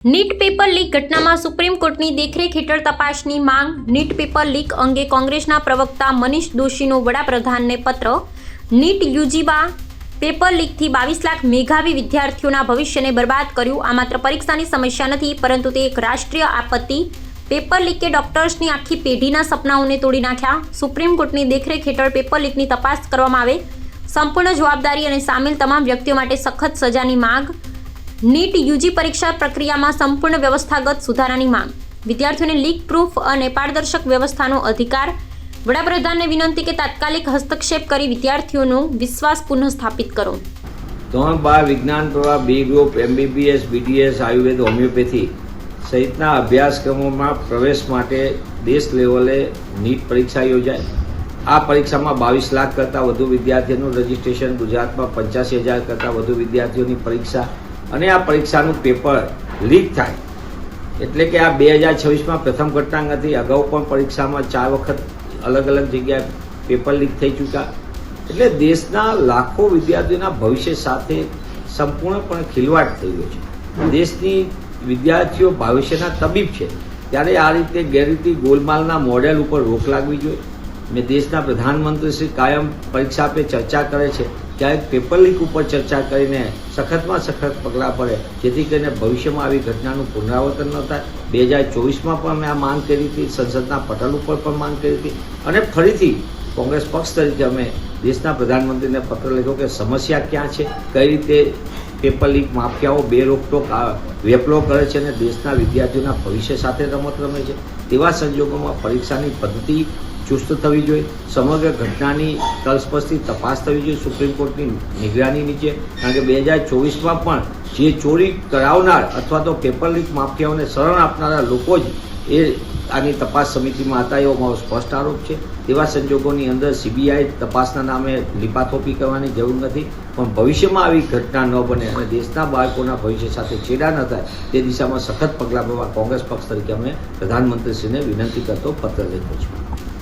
NEET paper leak ઘટનામાં supreme કોર્ટની દેખરેખ હેઠળ તપાસની માંગ. નીટ પેપર લીક અંગે કોંગ્રેસના પ્રવક્તા મનીષ દોશીનો વડાપ્રધાનને પત્ર. નીટ યુજીમાં પેપર લીકથી 22 લાખ મેધાવી વિદ્યાર્થીઓના ભવિષ્યને બરબાદ કર્યું. આ માત્ર પરીક્ષાની સમસ્યા નથી, પરંતુ તે એક રાષ્ટ્રીય આપત્તિ. પેપર લીકે ડોક્ટર્સની આખી પેઢીના સપનાઓને તોડી નાખ્યા. સુપ્રીમ કોર્ટની દેખરેખ હેઠળ પેપર લીકની તપાસ કરવામાં આવે. સંપૂર્ણ જવાબદારી અને સામેલ તમામ વ્યક્તિઓ માટે સખત સજાની માંગ. નીટ યુજી પરીક્ષા પ્રક્રિયામાં સંપૂર્ણ વ્યવસ્થાગત સુધારાની માંગ. વિદ્યાર્થીઓને લીક પ્રૂફ અને પારદર્શક વ્યવસ્થાનો અધિકાર. વડાપ્રધાનને વિનંતી કે તાત્કાલિક હસ્તક્ષેપ કરી વિદ્યાર્થીઓનો વિશ્વાસ પુનઃસ્થાપિત કરો. ધોરણ 12 વિજ્ઞાન પ્રવાહ B group, MBBS, BDS, Ayurveda, homeopathy સહિતના અભ્યાસક્રમોમાં પ્રવેશ માટે દેશ લેવલે નીટ પરીક્ષા યોજાય. આ પરીક્ષામાં 22 લાખ કરતાં વધુ વિદ્યાર્થીઓનું રજીસ્ટ્રેશન. ગુજરાતમાં 85,000 કરતાં વધુ વિદ્યાર્થીઓની પરીક્ષા અને આ પરીક્ષાનું પેપર લીક થાય એટલે કે આ 2026માં પ્રથમ ઘટના નથી. અગાઉ પણ પરીક્ષામાં 4 વખત અલગ અલગ જગ્યાએ પેપર લીક થઈ ચૂક્યા. એટલે દેશના લાખો વિદ્યાર્થીઓના ભવિષ્ય સાથે સંપૂર્ણપણે ખિલવાડ થઈ ગયો છે. દેશની વિદ્યાર્થીઓ ભવિષ્યના તબીબ છે, ત્યારે આ રીતે ગેરરીતિ ગોલમાલના મોડેલ ઉપર રોક લાગવી જોઈએ. મેં દેશના પ્રધાનમંત્રી શ્રી કાયમ પરીક્ષા પે ચર્ચા કરે છે, ક્યારેક પેપર લીક ઉપર ચર્ચા કરીને સખતમાં સખત પગલાં પડે, જેથી કરીને ભવિષ્યમાં આવી ઘટનાનું પુનરાવર્તન ન થાય. 2024માં પણ મેં આ માંગ કરી હતી, સંસદના પટલ ઉપર પણ માંગ કરી હતી અને ફરીથી કોંગ્રેસ પક્ષ તરીકે અમે દેશના પ્રધાનમંત્રીને પત્ર લખ્યો કે સમસ્યા ક્યાં છે, કઈ રીતે પેપર લીક માફિયાઓ બે રોકટોક વેપલો કરે છે અને દેશના વિદ્યાર્થીઓના ભવિષ્ય સાથે રમત રમે છે. તેવા સંજોગોમાં પરીક્ષાની પદ્ધતિ ચુસ્ત થવી જોઈએ. સમગ્ર ઘટનાની તલસ્પર્શી તપાસ થવી જોઈએ સુપ્રીમ કોર્ટની નિગરાની નીચે. કારણ કે 2024માં પણ જે ચોરી કરાવનાર અથવા તો પેપર લીક માફિયાઓને શરણ આપનારા લોકો જ એ આની તપાસ સમિતિમાં હતા, એવો મારો સ્પષ્ટ આરોપ છે. તેવા સંજોગોની અંદર CBI તપાસના નામે લીપાથોપી કરવાની જરૂર નથી, પણ ભવિષ્યમાં આવી ઘટના ન બને અને દેશના બાળકોના ભવિષ્ય સાથે છેડા ન થાય તે દિશામાં સખત પગલાં ભરવા કોંગ્રેસ પક્ષ તરીકે અમે પ્રધાનમંત્રીશ્રીને વિનંતી કરતો પત્ર લખ્યો છે.